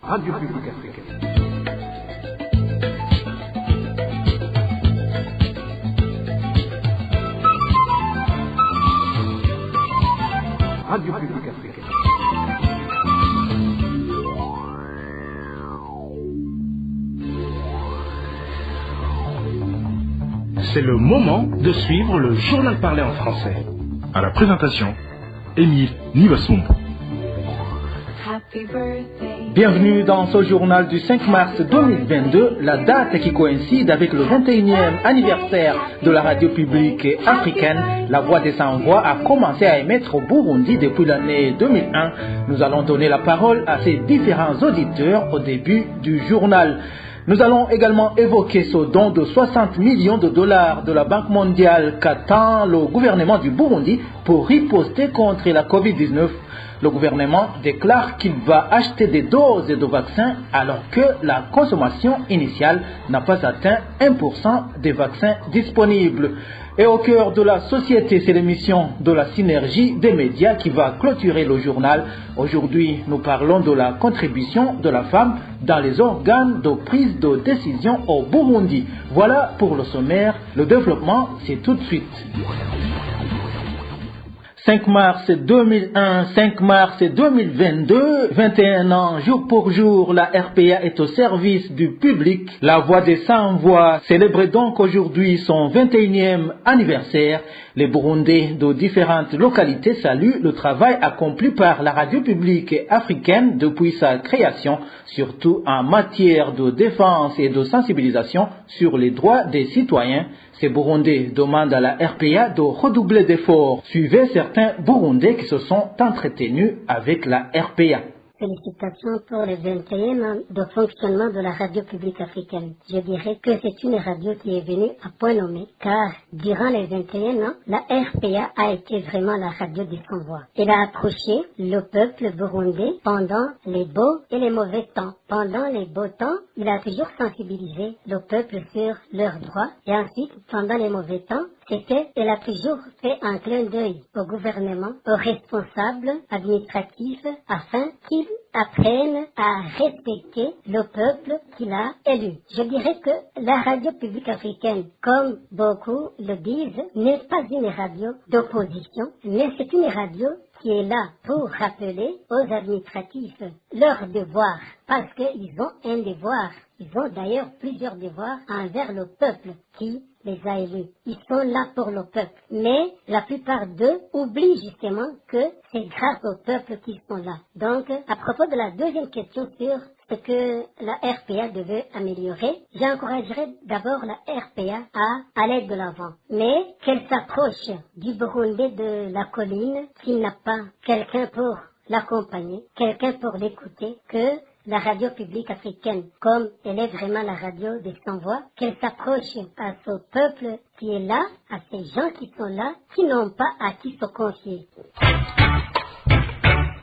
Radio Publique Africaine. Radio Publique Africaine. C'est le moment de suivre le journal parlé en français. À la présentation, Émile Nivassoum. Bienvenue dans ce journal du 5 mars 2022, la date qui coïncide avec le 21e anniversaire de la radio publique africaine. La Voix des Sans-Voix a commencé à émettre au Burundi depuis l'année 2001. Nous allons donner la parole à ces différents auditeurs au début du journal. Nous allons également évoquer ce don de 60 millions de dollars de la Banque mondiale qu'attend le gouvernement du Burundi pour riposter contre la Covid-19. Le gouvernement déclare qu'il va acheter des doses de vaccins alors que la consommation initiale n'a pas atteint 1% des vaccins disponibles. Et au cœur de la société, c'est l'émission de la synergie des médias qui va clôturer le journal. Aujourd'hui, nous parlons de la contribution de la femme dans les organes de prise de décision au Burundi. Voilà pour le sommaire. Le développement, c'est tout de suite. 5 mars 2001, 5 mars 2022, 21 ans, jour pour jour, la RPA est au service du public. La Voix des Sans-Voix célèbre donc aujourd'hui son 21e anniversaire. Les Burundais de différentes localités saluent le travail accompli par la radio publique africaine depuis sa création, surtout en matière de défense et de sensibilisation sur les droits des citoyens. Ces Burundais demandent à la RPA de redoubler d'efforts. Suivez certains Burundais qui se sont entretenus avec la RPA. Félicitations pour le 21e an de fonctionnement de la radio publique africaine. Je dirais que c'est une radio qui est venue à point nommé, car durant les 21 ans, la RPA a été vraiment la radio des sans-voix. Elle a approché le peuple burundais pendant les beaux et les mauvais temps. Pendant les beaux temps, il a toujours sensibilisé le peuple sur leurs droits, et ensuite, pendant les mauvais temps, elle a toujours fait un clin d'œil au gouvernement, aux responsables administratifs, afin qu'ils apprennent à respecter le peuple qu'il a élu. Je dirais que la radio publique africaine, comme beaucoup le disent, n'est pas une radio d'opposition, mais c'est une radio qui est là pour rappeler aux administratifs leurs devoirs, parce qu'ils ont un devoir. Ils ont d'ailleurs plusieurs devoirs envers le peuple qui les a élus. Ils sont là pour le peuple. Mais la plupart d'eux oublient justement que c'est grâce au peuple qu'ils sont là. Donc, à propos de la deuxième question sur ce que la RPA devait améliorer, j'encouragerais d'abord la RPA à aller de l'avant. Mais qu'elle s'approche du Burundi de la colline, qu'il n'a pas quelqu'un pour l'accompagner, quelqu'un pour l'écouter, que la radio publique africaine, comme elle est vraiment la radio des sans-voix, qu'elle s'approche à ce peuple qui est là, à ces gens qui sont là, qui n'ont pas à qui se confier.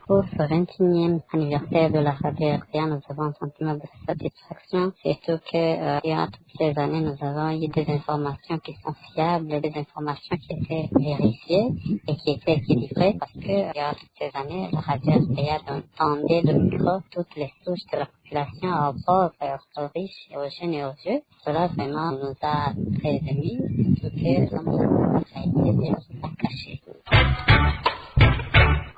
Pour ce 21e anniversaire de la radio RPA, nous avons un sentiment de satisfaction, surtout que durant toutes ces années, nous avons eu des informations qui sont fiables, des informations qui étaient vérifiées et qui étaient équilibrées, parce que durant toutes ces années, la radio RPA tendait le micro toutes les souches de la population, aux pauvres, aux riches, aux jeunes et aux vieux. Cela vraiment nous a très émus, surtout que l'homme a été des résultats cachés.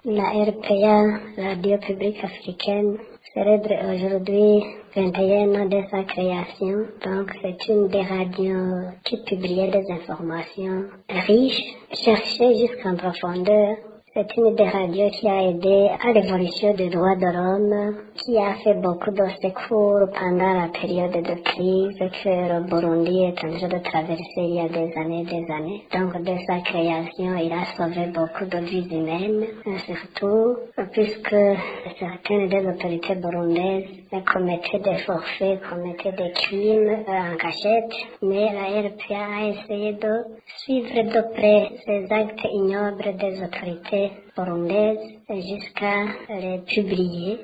La RPA, Radio Publique Africaine, célèbre aujourd'hui 21 ans de sa création. Donc c'est une des radios qui publiait des informations riches, cherchées jusqu'en profondeur. C'est une des radios qui a aidé à l'évolution des droits de l'homme, qui a fait beaucoup de secours pendant la période de crise que le Burundi est en train de traverser il y a des années. Donc, de sa création, il a sauvé beaucoup de vies humaines, surtout puisque certaines des autorités burundaises commettaient des forfaits, commettaient des crimes en cachette, mais la RPA a essayé de suivre de près ces actes ignobles des autorités burundaises jusqu'à les publier.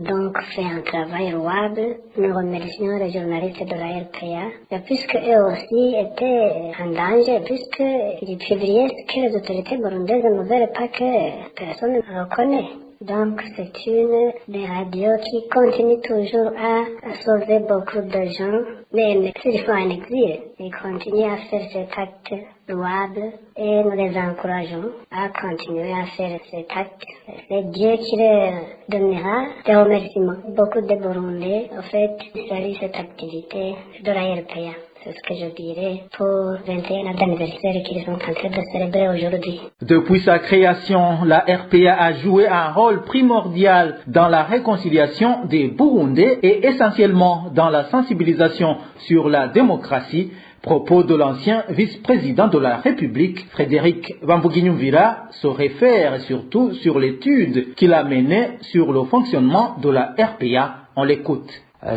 Donc, fait un travail louable. Nous remercions les journalistes de la RPA, puisque eux aussi étaient en danger, puisqu'ils publiaient ce que les autorités burundaises ne veulent pas que personne ne reconnaît. Donc c'est une des radios qui continue toujours à sauver beaucoup de gens, mais s'ils sont en exil, ils continuent à faire cet acte louable et nous les encourageons à continuer à faire cet acte. C'est Dieu qui leur donnera des remerciements. Beaucoup de Burundais, en fait, saluent cette activité de la RPA. C'est ce que je dirais pour 21 ans d'anniversaire qu'ils sont en train de célébrer aujourd'hui. Depuis sa création, la RPA a joué un rôle primordial dans la réconciliation des Burundais et essentiellement dans la sensibilisation sur la démocratie. Propos de l'ancien vice-président de la République, Frédéric Bambuginyumvira, se réfère surtout sur l'étude qu'il a menée sur le fonctionnement de la RPA. On l'écoute.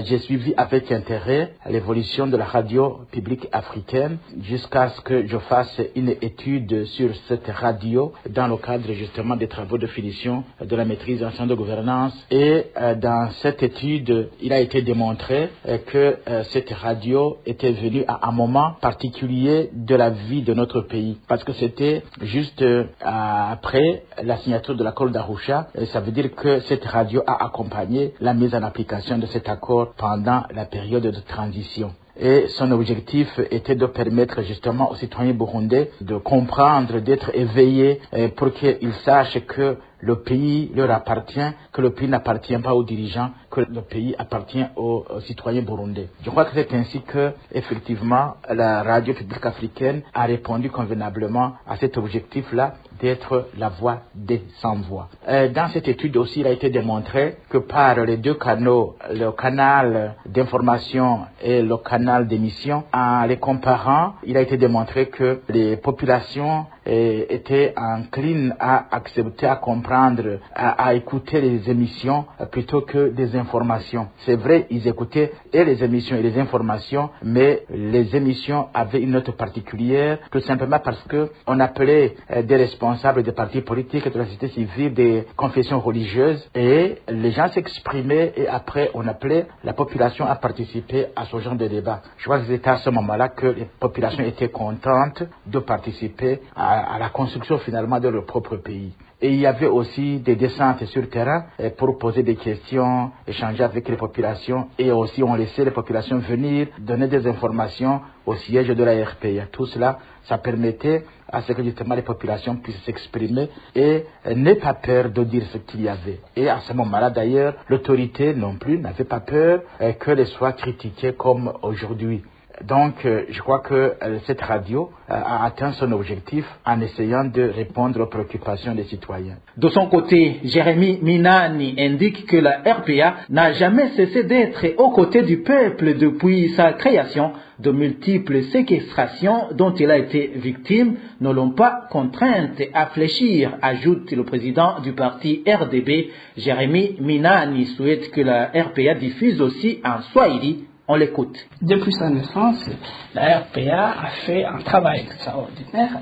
J'ai suivi avec intérêt l'évolution de la radio publique africaine jusqu'à ce que je fasse une étude sur cette radio dans le cadre justement des travaux de finition de la maîtrise en sciences de gouvernance. Et dans cette étude, il a été démontré que cette radio était venue à un moment particulier de la vie de notre pays, parce que c'était juste après la signature de l'accord d'Arusha. Ça veut dire que cette radio a accompagné la mise en application de cet accord pendant la période de transition. Et son objectif était de permettre justement aux citoyens burundais de comprendre, d'être éveillés pour qu'ils sachent que le pays leur appartient, que le pays n'appartient pas aux dirigeants, que le pays appartient aux citoyens burundais. Je crois que c'est ainsi que, effectivement, la radio publique africaine a répondu convenablement à cet objectif-là d'être la voix des sans-voix. Dans cette étude aussi, il a été démontré que par les deux canaux, le canal d'information et le canal d'émission, en les comparant, il a été démontré que les populations étaient enclines à accepter, à comprendre, à écouter les émissions plutôt que des informations. C'est vrai, ils écoutaient et les émissions et les informations, mais les émissions avaient une note particulière, tout simplement parce que on appelait des responsables des partis politiques, de la société civile, des confessions religieuses, et les gens s'exprimaient et après on appelait la population à participer à ce genre de débat. Je crois que c'était à ce moment-là que les populations étaient contentes de participer à la construction finalement de leur propre pays. Et il y avait aussi des descentes sur le terrain pour poser des questions, échanger avec les populations, et aussi on laissait les populations venir donner des informations au siège de la RPA. Tout cela, ça permettait à ce que justement les populations puissent s'exprimer et n'aient pas peur de dire ce qu'il y avait. Et à ce moment-là d'ailleurs, l'autorité non plus n'avait pas peur qu'elle soit critiquée comme aujourd'hui. Donc, je crois que cette radio a atteint son objectif en essayant de répondre aux préoccupations des citoyens. De son côté, Jérémy Minani indique que la RPA n'a jamais cessé d'être aux côtés du peuple depuis sa création. De multiples séquestrations dont il a été victime ne l'ont pas contrainte à fléchir, ajoute le président du parti RDB. Jérémy Minani souhaite que la RPA diffuse aussi en Swahili. On l'écoute. Depuis sa naissance, la RPA a fait un travail extraordinaire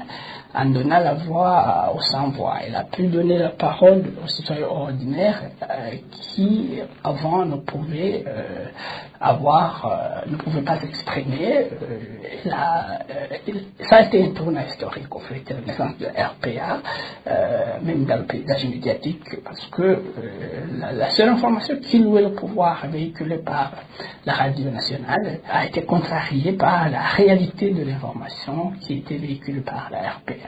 en donnant la voix aux sans-voix. Elle a pu donner la parole aux citoyens ordinaires qui, avant, ne pouvaient pas s'exprimer. Ça a été un tournant historique, au fait, la naissance de la RPA, même dans le paysage médiatique, parce que la seule information qui louait le pouvoir véhiculée par la radio nationale a été contrariée par la réalité de l'information qui était véhiculée par la RPA.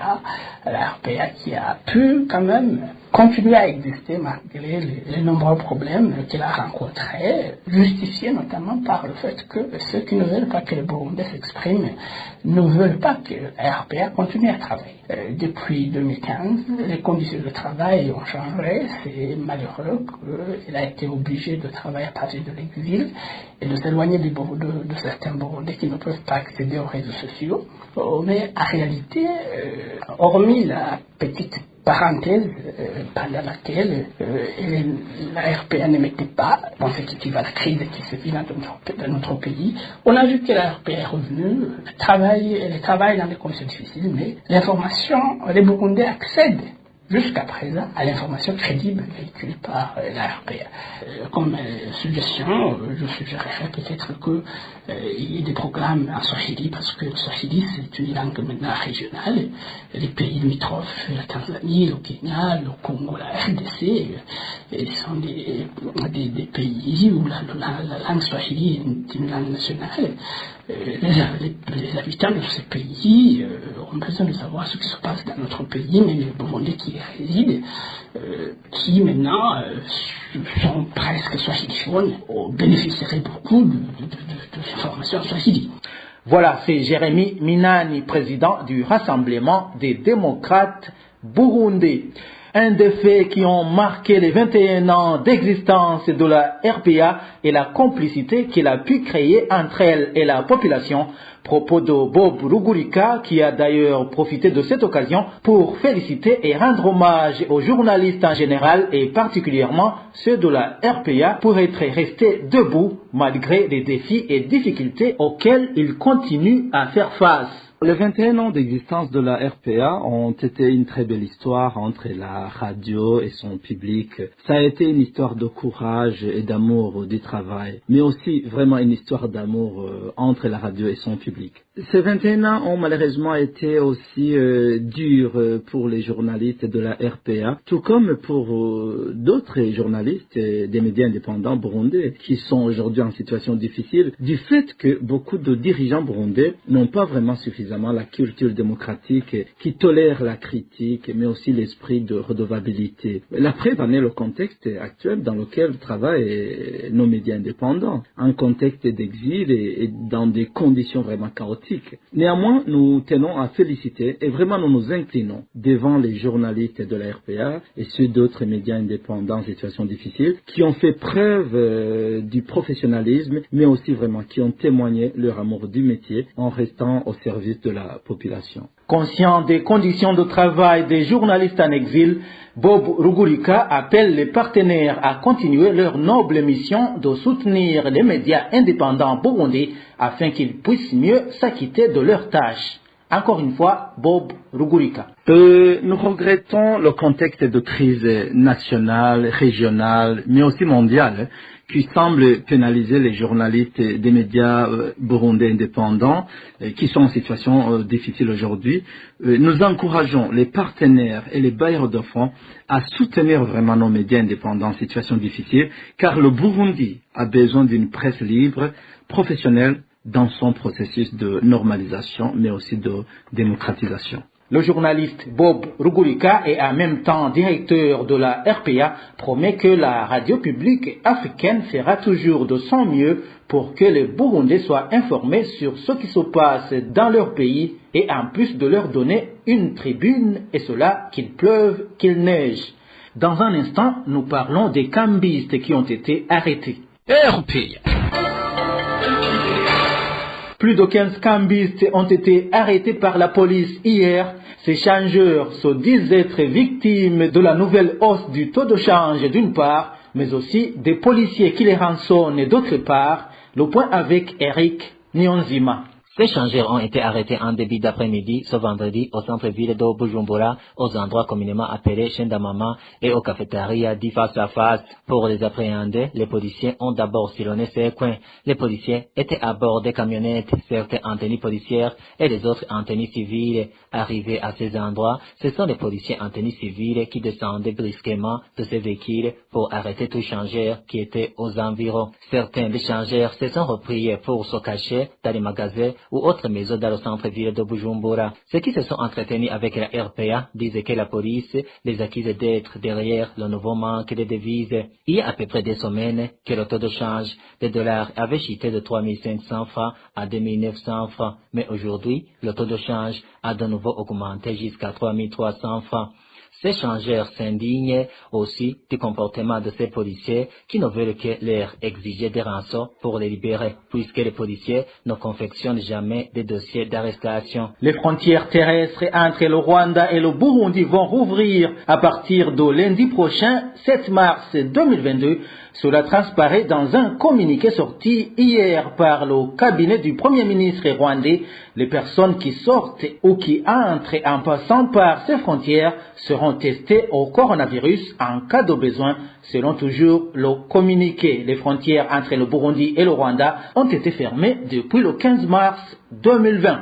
La RPA qui a pu quand même continuer à exister malgré les nombreux problèmes qu'elle a rencontrés, justifiés notamment par le fait que ceux qui ne veulent pas que les Burundais s'expriment ne veulent pas que la RPA continue à travailler. Depuis 2015, les conditions de travail ont changé. C'est malheureux qu'elle a été obligée de travailler à partir de l'exil et de s'éloigner de certains Burundais qui ne peuvent pas accéder aux réseaux sociaux. Mais en réalité, hormis la petite parenthèse pendant laquelle la RPA n'émettait pas, dans ce qui va la crise qui se vit dans notre pays, on a vu que la RPA est revenue, elle travaille dans des conditions difficiles, mais l'information, les Burundais accèdent jusqu'à présent à l'information crédible véhiculée par la RPA. Comme suggestion, je suggérerais peut-être qu'il y ait des programmes en Swahili, parce que le Swahili c'est une langue maintenant régionale. Les pays limitrophes, la Tanzanie, le Kenya, le Congo, la RDC, sont des pays où la langue Swahili est une langue nationale. Les habitants de ces pays ont besoin de savoir ce qui se passe dans notre pays, même les Burundais qui y résident, qui maintenant sont presque swahiliphones, bénéficieraient beaucoup de l'information en swahili. Voilà, c'est Jérémy Minani, président du Rassemblement des démocrates burundais. Un des faits qui ont marqué les 21 ans d'existence de la RPA est la complicité qu'elle a pu créer entre elle et la population. Propos de Bob Rugurika, qui a d'ailleurs profité de cette occasion pour féliciter et rendre hommage aux journalistes en général et particulièrement ceux de la RPA pour être restés debout malgré les défis et difficultés auxquels ils continuent à faire face. Les 21 ans d'existence de la RPA ont été une très belle histoire entre la radio et son public. Ça a été une histoire de courage et d'amour du travail, mais aussi vraiment une histoire d'amour entre la radio et son public. Ces 21 ans ont malheureusement été aussi durs pour les journalistes de la RPA, tout comme pour d'autres journalistes des médias indépendants burundais qui sont aujourd'hui en situation difficile du fait que beaucoup de dirigeants burundais n'ont pas vraiment suffisamment la culture démocratique qui tolère la critique, mais aussi l'esprit de redevabilité. La preuve en est le contexte actuel dans lequel travaillent nos médias indépendants, un contexte d'exil et dans des conditions vraiment chaotiques. Néanmoins, nous tenons à féliciter et vraiment nous nous inclinons devant les journalistes de la RPA et ceux d'autres médias indépendants en situation difficile qui ont fait preuve du professionnalisme, mais aussi vraiment qui ont témoigné leur amour du métier en restant au service de la population. Conscient des conditions de travail des journalistes en exil, Bob Rugurika appelle les partenaires à continuer leur noble mission de soutenir les médias indépendants burundais afin qu'ils puissent mieux s'acquitter de leurs tâches. Encore une fois, Bob Rugurika. Nous regrettons le contexte de crise nationale, régionale, mais aussi mondiale, qui semble pénaliser les journalistes des médias burundais indépendants qui sont en situation difficile aujourd'hui. Nous encourageons les partenaires et les bailleurs de fonds à soutenir vraiment nos médias indépendants en situation difficile, car le Burundi a besoin d'une presse libre, professionnelle, dans son processus de normalisation, mais aussi de démocratisation. Le journaliste Bob Rugurika et en même temps directeur de la RPA promet que la radio publique africaine fera toujours de son mieux pour que les Burundais soient informés sur ce qui se passe dans leur pays et en plus de leur donner une tribune, et cela qu'il pleuve, qu'il neige. Dans un instant, nous parlons des cambistes qui ont été arrêtés. RPA. Plus de 15 cambistes ont été arrêtés par la police hier. Ces changeurs se disent être victimes de la nouvelle hausse du taux de change d'une part, mais aussi des policiers qui les rançonnent d'autre part. Le point avec Eric Nyonzima. Ces changeurs ont été arrêtés en début d'après-midi ce vendredi au centre-ville de Bujumbura, aux endroits communément appelés Chendamama et aux cafétérias dits face à face. Pour les appréhender, les policiers ont d'abord sillonné ces coins. Les policiers étaient à bord des camionnettes, certains en tenue policière et les autres en tenue civile. Arrivés à ces endroits, ce sont les policiers en tenue civile qui descendaient brusquement de ces véhicules pour arrêter tout changeur qui était aux environs. Certains des changeurs se sont repris pour se cacher dans les magasins ou autres maisons dans le centre-ville de Bujumbura. Ceux qui se sont entretenus avec la RPA disent que la police les accuse d'être derrière le nouveau manque de devises. Il y a à peu près des semaines que le taux de change des dollars avait chuté de 3500 francs à 2900 francs, mais aujourd'hui, le taux de change a de nouveau augmenté jusqu'à 3300 francs. Ces changeurs s'indignent aussi du comportement de ces policiers qui ne veulent que leur exiger des rançons pour les libérer, puisque les policiers ne confectionnent jamais des dossiers d'arrestation. Les frontières terrestres entre le Rwanda et le Burundi vont rouvrir à partir de lundi prochain, 7 mars 2022. Cela transparaît dans un communiqué sorti hier par le cabinet du Premier ministre rwandais. Les personnes qui sortent ou qui entrent en passant par ces frontières seront seront testés au coronavirus en cas de besoin, selon toujours le communiqué. Les frontières entre le Burundi et le Rwanda ont été fermées depuis le 15 mars 2020.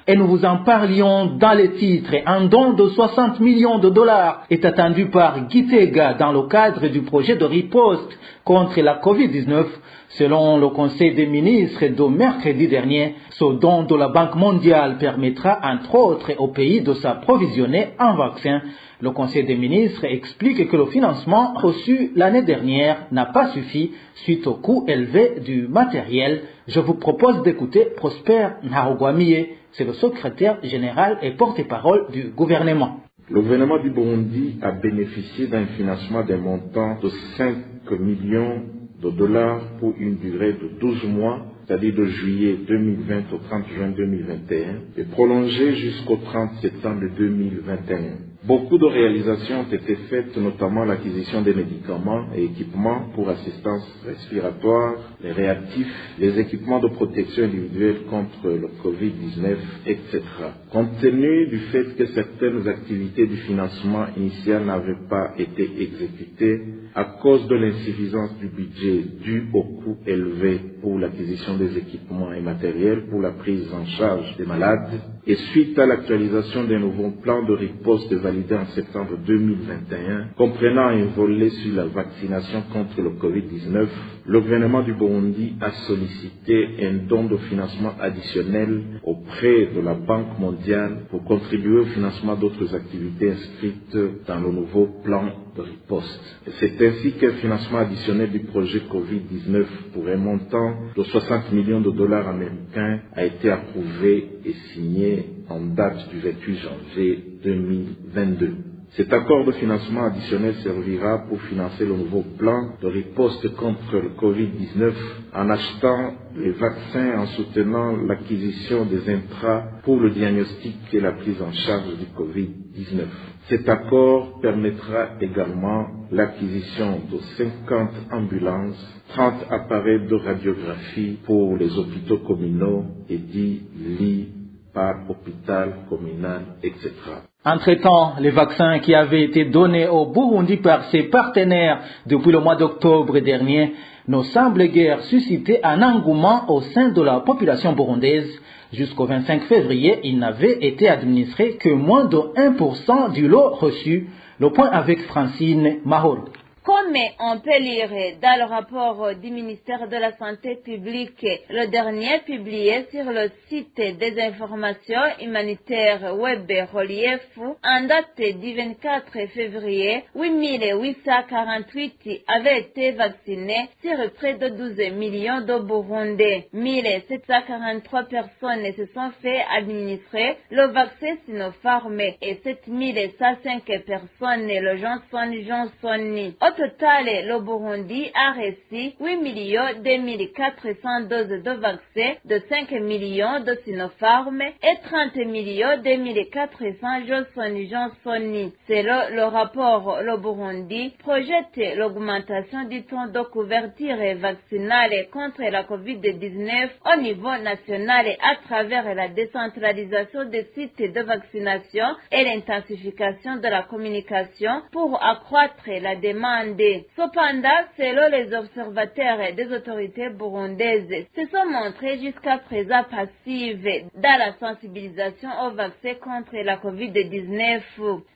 Et nous vous en parlions dans les titres. Un don de 60 millions de dollars est attendu par Gitega dans le cadre du projet de riposte contre la Covid-19. Selon le Conseil des ministres de mercredi dernier, ce don de la Banque mondiale permettra entre autres au pays de s'approvisionner en vaccins. Le Conseil des ministres explique que le financement reçu l'année dernière n'a pas suffi suite au coût élevé du matériel. Je vous propose d'écouter Prosper Ntarugwamiye, c'est le secrétaire général et porte-parole du gouvernement. Le gouvernement du Burundi a bénéficié d'un financement d'un montant de 5 millions de dollars pour une durée de 12 mois, c'est-à-dire de juillet 2020 au 30 juin 2021, et prolongé jusqu'au 30 septembre 2021. Beaucoup de réalisations ont été faites, notamment l'acquisition des médicaments et équipements pour assistance respiratoire, les réactifs, les équipements de protection individuelle contre le Covid-19, etc. Compte tenu du fait que certaines activités du financement initial n'avaient pas été exécutées à cause de l'insuffisance du budget dû au coût élevé pour l'acquisition des équipements et matériels pour la prise en charge des malades, et suite à l'actualisation d'un nouveau plan de riposte validé en septembre 2021, comprenant un volet sur la vaccination contre le Covid-19, le gouvernement du Burundi a sollicité un don de financement additionnel auprès de la Banque mondiale pour contribuer au financement d'autres activités inscrites dans le nouveau plan de riposte. C'est ainsi qu'un financement additionnel du projet Covid-19 pour un montant de 60 millions de dollars américains a été approuvé et signé en date du 28 janvier 2022. Cet accord de financement additionnel servira pour financer le nouveau plan de riposte contre le Covid-19 en achetant les vaccins, en soutenant l'acquisition des intrants pour le diagnostic et la prise en charge du Covid-19. Cet accord permettra également l'acquisition de 50 ambulances, 30 appareils de radiographie pour les hôpitaux communaux et 10 lits par hôpital communal, etc. Entre-temps, les vaccins qui avaient été donnés au Burundi par ses partenaires depuis le mois d'octobre dernier ne semblent guère susciter un engouement au sein de la population burundaise. Jusqu'au 25 février, il n'avait été administré que moins de 1% du lot reçu. Le point avec Francine Mahol. Comme on peut lire dans le rapport du ministère de la Santé publique, le dernier publié sur le site des informations humanitaires web Relief, en date du 24 février, 8848 avaient été vaccinés sur près de 12 millions de Burundais. 1743 personnes se sont fait administrer le vaccin Sinopharm et 7105 personnes le Johnson. Au total, le Burundi a reçu 8 2400 doses de vaccins de 5 millions de Sinopharm et 30 2400 Johnson. Selon le rapport, le Burundi projette l'augmentation du taux de couverture vaccinale contre la Covid-19 au niveau national à travers la décentralisation des sites de vaccination et l'intensification de la communication pour accroître la demande. Cependant, selon les observateurs des autorités burundaises, se sont montrés jusqu'à présent passives dans la sensibilisation au vaccin contre la Covid-19.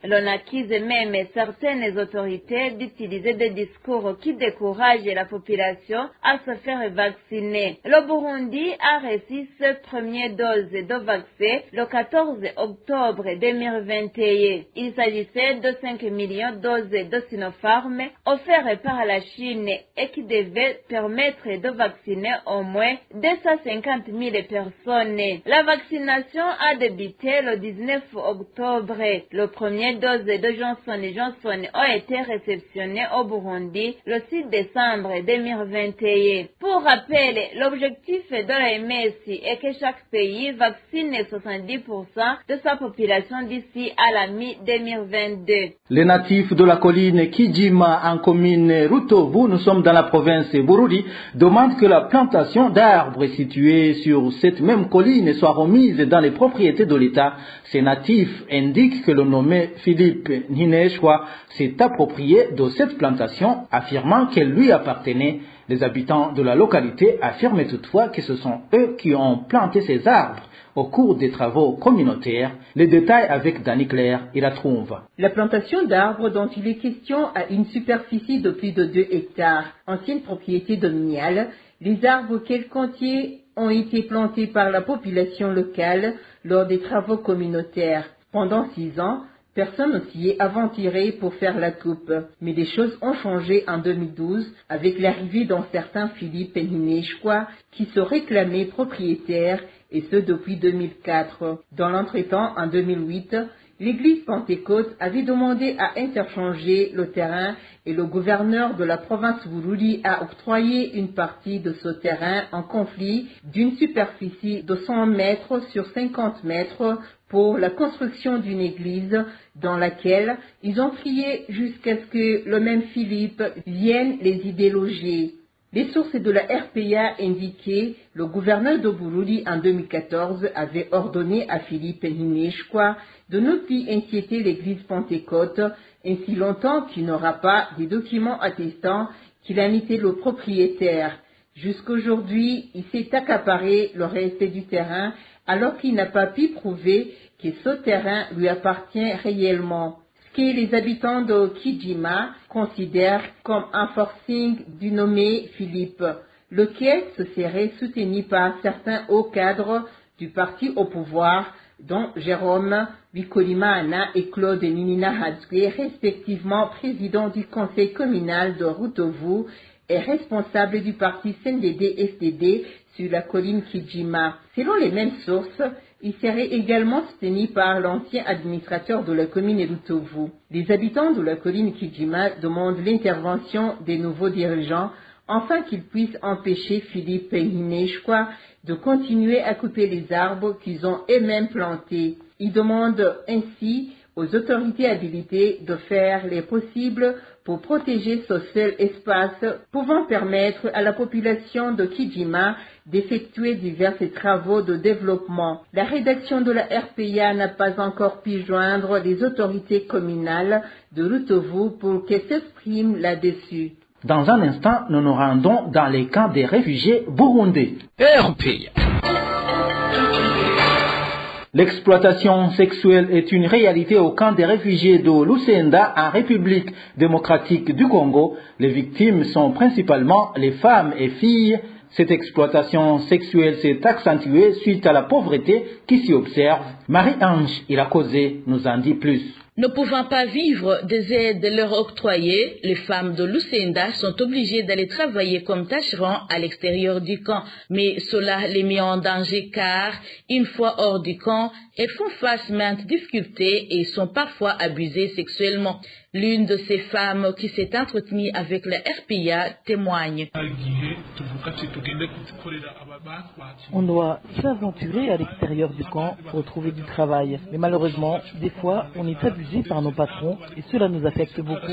L'on accuse même certaines autorités d'utiliser des discours qui découragent la population à se faire vacciner. Le Burundi a reçu ses premières doses de vaccin le 14 octobre 2021. Il s'agissait de 5 millions de doses de Sinopharm offert par la Chine et qui devait permettre de vacciner au moins 250 000 personnes. La vaccination a débuté le 19 octobre. Le premier dose de Johnson a été réceptionné au Burundi le 6 décembre 2021. Pour rappel, l'objectif de l'OMS est que chaque pays vaccine 70% de sa population d'ici à la mi-2022. Les natifs de la colline Kijima en commune Rutovu, nous sommes dans la province Bururi, demande que la plantation d'arbres située sur cette même colline soit remise dans les propriétés de l'État. Ces natifs indiquent que le nommé Philippe Nineshwa s'est approprié de cette plantation, affirmant qu'elle lui appartenait. Les habitants de la localité affirment toutefois que ce sont eux qui ont planté ces arbres au cours des travaux communautaires. Les détails avec Danny Claire, il la trouve. La plantation d'arbres dont il est question a une superficie de plus de 2 hectares, ancienne propriété domaniale. Les arbres qu'elle contient ont été plantés par la population locale lors des travaux communautaires. Pendant 6 ans, personne ne s'y est aventuré pour faire la coupe. Mais les choses ont changé en 2012 avec l'arrivée d'un certain Philippe Nineshwa qui se réclamait propriétaire, et ce depuis 2004. Dans l'entretemps, en 2008, l'église Pentecôte avait demandé à interchanger le terrain et le gouverneur de la province Bururi a octroyé une partie de ce terrain en conflit d'une superficie de 100 mètres sur 50 mètres pour la construction d'une église dans laquelle ils ont prié jusqu'à ce que le même Philippe vienne les y déloger. Les sources de la RPA indiquaient que le gouverneur de Bururi en 2014 avait ordonné à Philippe Nineshwa de ne plus inquiéter l'église Pentecôte ainsi longtemps qu'il n'aura pas des documents attestant qu'il en était le propriétaire. Jusqu'aujourd'hui, il s'est accaparé le reste du terrain alors qu'il n'a pas pu prouver que ce terrain lui appartient réellement. Ce que les habitants de Kijima considèrent comme un forcing du nommé Philippe, lequel se serait soutenu par certains hauts cadres du parti au pouvoir, dont Jérôme Bikolimana et Claude Ninina Hadzwe, respectivement président du conseil communal de Rutovu et responsable du parti CNDD-FDD sur la colline Kijima. Selon les mêmes sources, il serait également soutenu par l'ancien administrateur de la commune Rutovu. Les habitants de la colline Kijima demandent l'intervention des nouveaux dirigeants afin qu'ils puissent empêcher Philippe Nineshwa de continuer à couper les arbres qu'ils ont eux-mêmes plantés. Ils demandent ainsi aux autorités habilitées de faire les possibles pour protéger ce seul espace pouvant permettre à la population de Kijima d'effectuer divers travaux de développement. La rédaction de la RPA n'a pas encore pu joindre les autorités communales de Rutovu pour qu'elles s'expriment là-dessus. Dans un instant, nous nous rendons dans les camps des réfugiés burundais. RPA. L'exploitation sexuelle est une réalité au camp des réfugiés de Lusenda en République démocratique du Congo. Les victimes sont principalement les femmes et filles. Cette exploitation sexuelle s'est accentuée suite à la pauvreté qui s'y observe. Marie-Ange Irakozé nous en dit plus. Ne pouvant pas vivre des aides leur octroyées, les femmes de Lusenda sont obligées d'aller travailler comme tâcherons à l'extérieur du camp. Mais cela les met en danger car, une fois hors du camp, elles font face à maintes difficultés et sont parfois abusées sexuellement. L'une de ces femmes qui s'est entretenue avec la RPA témoigne. On doit s'aventurer à l'extérieur du camp pour trouver du travail. Mais malheureusement, des fois, on est abusé par nos patrons et cela nous affecte beaucoup.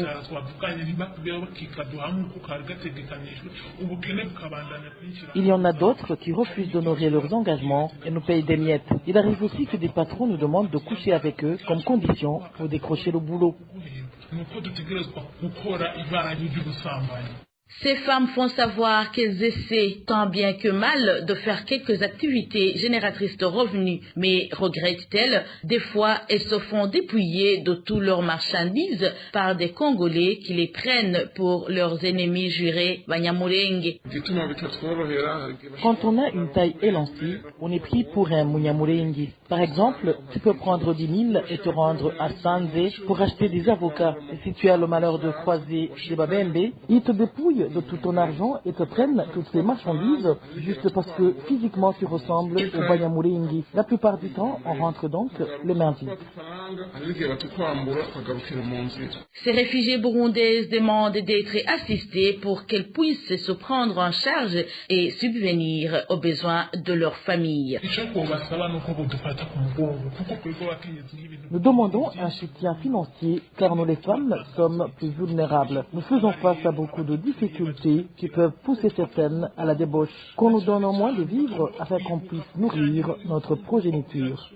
Il y en a d'autres qui refusent d'honorer leurs engagements et nous payent des miettes. Il arrive aussi que des patrons nous demandent de coucher avec eux comme condition pour décrocher le boulot. Ces femmes font savoir qu'elles essaient tant bien que mal de faire quelques activités génératrices de revenus, mais regrettent-elles, des fois elles se font dépouiller de toutes leurs marchandises par des Congolais qui les prennent pour leurs ennemis jurés Banyamulenge. Quand on a une taille élancée, on est pris pour un Munyamulenge. Par exemple, tu peux prendre 10 000 et te rendre à Sanze pour acheter des avocats. Et si tu as le malheur de croiser des Babembe, ils te dépouillent fouillent de tout ton argent et te prennent toutes ces marchandises juste parce que physiquement tu ressembles au Banyamulenge. La plupart du temps, on rentre donc les mains vides. Ces réfugiés burundaises demandent d'être assistées pour qu'elles puissent se prendre en charge et subvenir aux besoins de leur famille. Nous demandons un soutien financier car nous les femmes sommes plus vulnérables. Nous faisons face à beaucoup de difficultés qui peuvent pousser certaines à la débauche. Qu'on nous donne au moins de vivre afin qu'on puisse nourrir notre progéniture.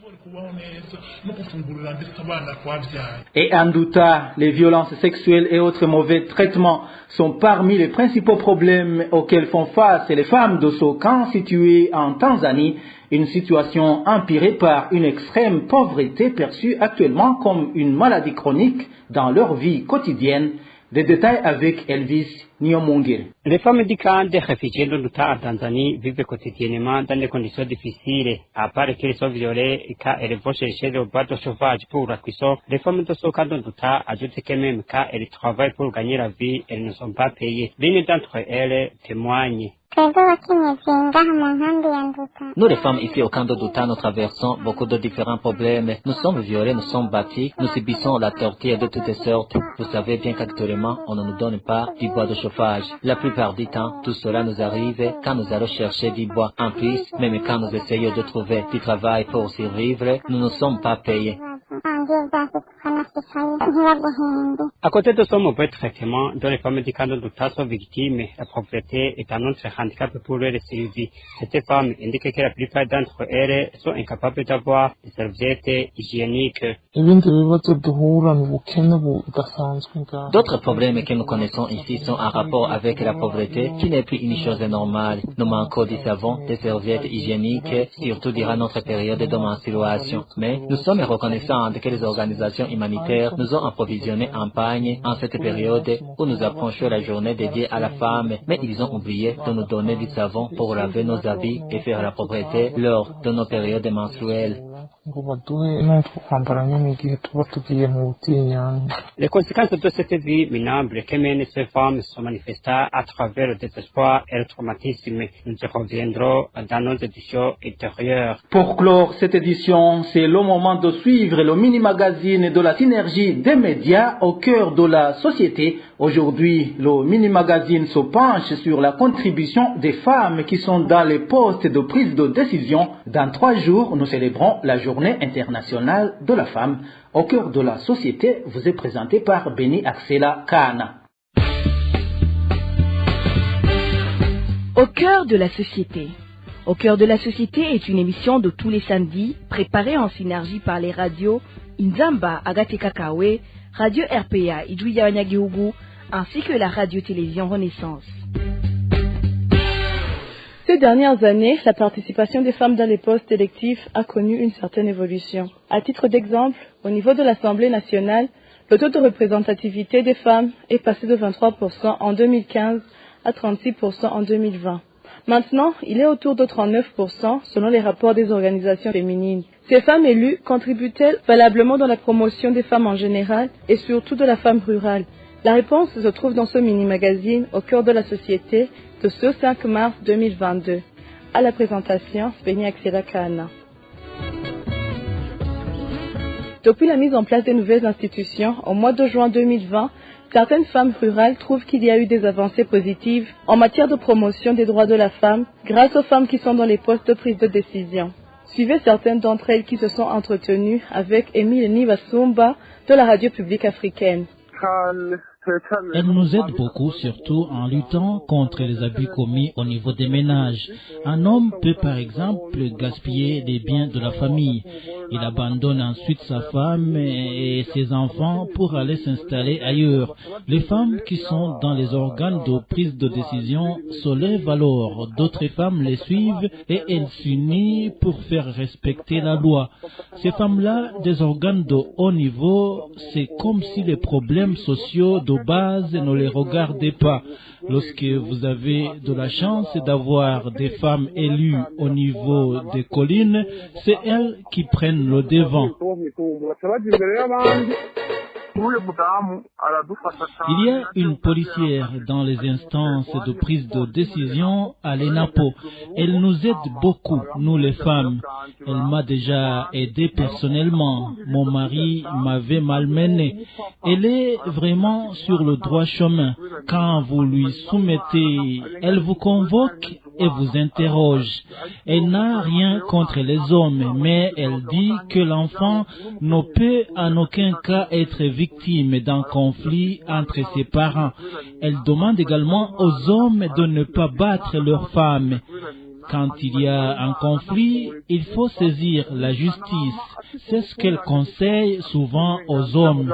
Et en Douta, les violences sexuelles et autres mauvais traitements sont parmi les principaux problèmes auxquels font face les femmes de ce camp situé en Tanzanie, une situation empirée par une extrême pauvreté perçue actuellement comme une maladie chronique dans leur vie quotidienne. Des détails avec Elvis Niomongere. Les femmes du camp des réfugiés de Douta en Tanzanie vivent quotidiennement dans des conditions difficiles. À part qu'elles sont violées car elles vont chercher le bois de chauffage pour la cuisson, les femmes de ce camp de Douta ajoutent que même quand elles travaillent pour gagner la vie, elles ne sont pas payées. L'une d'entre elles témoigne. Nous les femmes ici au camp de Douta, nous traversons beaucoup de différents problèmes. Nous sommes violés, nous sommes battus, nous subissons la torture de toutes sortes. Vous savez bien qu'actuellement, on ne nous donne pas du bois de chauffage. La plupart du temps, tout cela nous arrive quand nous allons chercher du bois. En plus, même quand nous essayons de trouver du travail pour survivre, nous ne sommes pas payés. À côté de ce mauvais traitement dont les femmes du camp de Douta sont victimes, la pauvreté est un autre handicap pour leur survie. Ces femmes indiquent que la plupart d'entre elles sont incapables d'avoir des serviettes hygiéniques. D'autres problèmes que nous connaissons ici sont en rapport avec la pauvreté, qui n'est plus une chose normale. Nous manquons du savon, des serviettes hygiéniques, surtout durant notre période de menstruation. Mais nous sommes reconnaissants que les organisations humanitaires nous ont approvisionné en pagne en cette période où nous approchons la journée dédiée à la femme. Mais ils ont oublié de nous donner du savon pour laver nos habits et faire la propreté lors de nos périodes menstruelles. Les conséquences de cette vie minable que mènent ces femmes sont manifestées à travers le désespoir et le traumatisme. Nous y reviendrons dans nos éditions intérieures. Pour clore cette édition, c'est le moment de suivre le mini-magazine de la synergie des médias au cœur de la société. Aujourd'hui, le mini-magazine se penche sur la contribution des femmes qui sont dans les postes de prise de décision. Dans 3 jours, nous célébrons la Journée internationale de la femme. Au cœur de la société vous est présenté par Beni Axela Kana. Au cœur de la société. Au cœur de la société est une émission de tous les samedis, préparée en synergie par les radios Inzamba Agate Kakawe, Radio RPA Ijuya Onyagihugu, ainsi que la radio-télévision Renaissance. Ces dernières années, la participation des femmes dans les postes électifs a connu une certaine évolution. À titre d'exemple, au niveau de l'Assemblée nationale, le taux de représentativité des femmes est passé de 23% en 2015 à 36% en 2020. Maintenant, il est autour de 39% selon les rapports des organisations féminines. Ces femmes élues contribuent-elles valablement dans la promotion des femmes en général et surtout de la femme rurale? La réponse se trouve dans ce mini-magazine au cœur de la société de ce 5 mars 2022. À la présentation, Beni Axela Kana. Depuis la mise en place des nouvelles institutions, au mois de juin 2020, certaines femmes rurales trouvent qu'il y a eu des avancées positives en matière de promotion des droits de la femme grâce aux femmes qui sont dans les postes de prise de décision. Suivez certaines d'entre elles qui se sont entretenues avec Émile Nivasumba de la radio publique africaine. Elle nous aide beaucoup, surtout en luttant contre les abus commis au niveau des ménages. Un homme peut par exemple gaspiller les biens de la famille. Il abandonne ensuite sa femme et ses enfants pour aller s'installer ailleurs. Les femmes qui sont dans les organes de prise de décision se lèvent alors. D'autres femmes les suivent et elles s'unissent pour faire respecter la loi. Ces femmes-là, des organes de haut niveau, c'est comme si les problèmes sociaux de base ne les regardez pas. Lorsque vous avez de la chance d'avoir des femmes élues au niveau des collines, c'est elles qui prennent le devant. Il y a une policière dans les instances de prise de décision à l'ENAPO. Elle nous aide beaucoup, nous les femmes. Elle m'a déjà aidé personnellement. Mon mari m'avait malmené. Elle est vraiment sur le droit chemin. Quand vous lui soumettez, elle vous convoque et vous interroge. Elle n'a rien contre les hommes, mais elle dit que l'enfant ne peut en aucun cas être victime d'un conflit entre ses parents. Elle demande également aux hommes de ne pas battre leurs femmes. Quand il y a un conflit, il faut saisir la justice. C'est ce qu'elle conseille souvent aux hommes.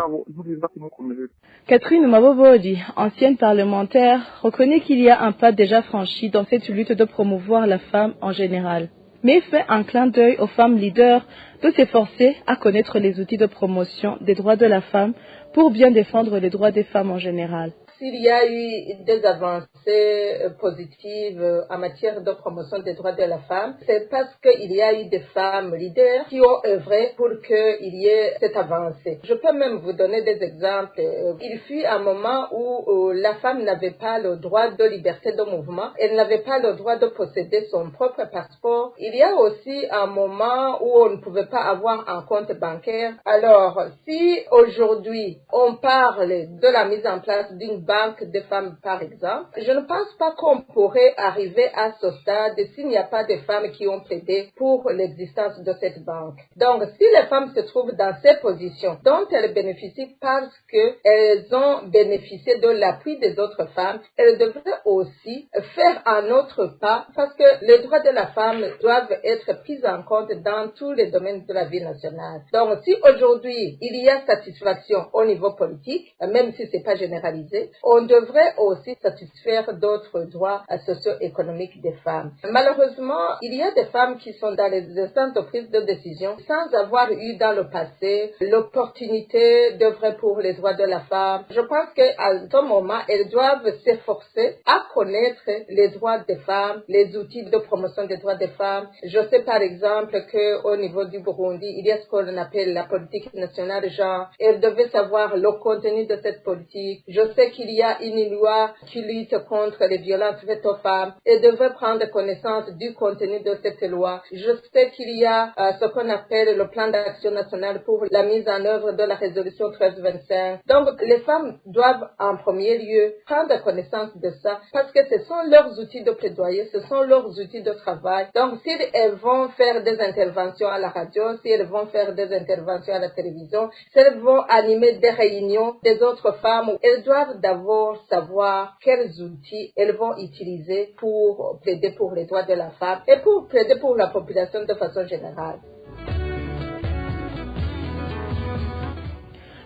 Catherine Mabobodi, ancienne parlementaire, reconnaît qu'il y a un pas déjà franchi dans cette lutte de promouvoir la femme en général, mais fait un clin d'œil aux femmes leaders de s'efforcer à connaître les outils de promotion des droits de la femme pour bien défendre les droits des femmes en général. S'il y a eu des avancées positives en matière de promotion des droits de la femme, c'est parce qu'il y a eu des femmes leaders qui ont œuvré pour qu'il y ait cette avancée. Je peux même vous donner des exemples. Il fut un moment où la femme n'avait pas le droit de liberté de mouvement, elle n'avait pas le droit de posséder son propre passeport. Il y a aussi un moment où on ne pouvait pas avoir un compte bancaire. Alors, si aujourd'hui on parle de la mise en place d'une banque des femmes, par exemple, je ne pense pas qu'on pourrait arriver à ce stade s'il n'y a pas de femmes qui ont plaidé pour l'existence de cette banque. Donc, si les femmes se trouvent dans ces positions dont elles bénéficient parce qu'elles ont bénéficié de l'appui des autres femmes, elles devraient aussi faire un autre pas parce que les droits de la femme doivent être pris en compte dans tous les domaines de la vie nationale. Donc, si aujourd'hui il y a satisfaction au niveau politique, même si c'est pas généralisé, on devrait aussi satisfaire d'autres droits socio-économiques des femmes. Malheureusement, il y a des femmes qui sont dans les instances de prise de décision sans avoir eu dans le passé l'opportunité d'œuvrer pour les droits de la femme. Je pense qu'à ce moment, elles doivent s'efforcer à connaître les droits des femmes, les outils de promotion des droits des femmes. Je sais par exemple qu'au niveau du Burundi, il y a ce qu'on appelle la politique nationale genre. Elles devaient savoir le contenu de cette politique. Je sais qu'il y a une loi qui lutte contre les violences faites aux femmes et devait prendre connaissance du contenu de cette loi. Je sais qu'il y a ce qu'on appelle le plan d'action national pour la mise en œuvre de la résolution 1325. Donc, les femmes doivent en premier lieu prendre connaissance de ça parce que ce sont leurs outils de plaidoyer, ce sont leurs outils de travail. Donc, si elles vont faire des interventions à la radio, si elles vont faire des interventions à la télévision, si elles vont animer des réunions des autres femmes, elles doivent d'abord savoir quels outils elles vont utiliser pour plaider pour les droits de la femme et pour plaider pour la population de façon générale.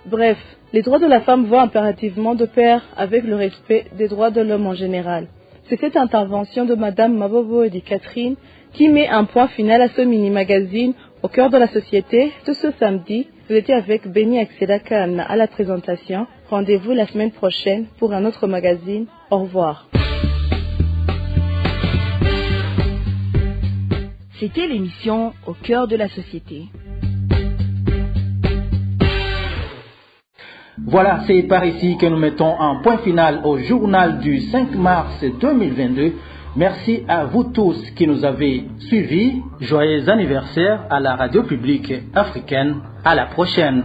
Bref, les droits de la femme vont impérativement de pair avec le respect des droits de l'homme en général. C'est cette intervention de Madame Mabobodi Catherine qui met un point final à ce mini-magazine au cœur de la société de ce samedi. Vous étiez avec Béni Axelakan à la présentation. Rendez-vous la semaine prochaine pour un autre magazine. Au revoir. C'était l'émission Au cœur de la société. Voilà, c'est par ici que nous mettons un point final au journal du 5 mars 2022. Merci à vous tous qui nous avez suivis. Joyeux anniversaire à la radio publique africaine. À la prochaine.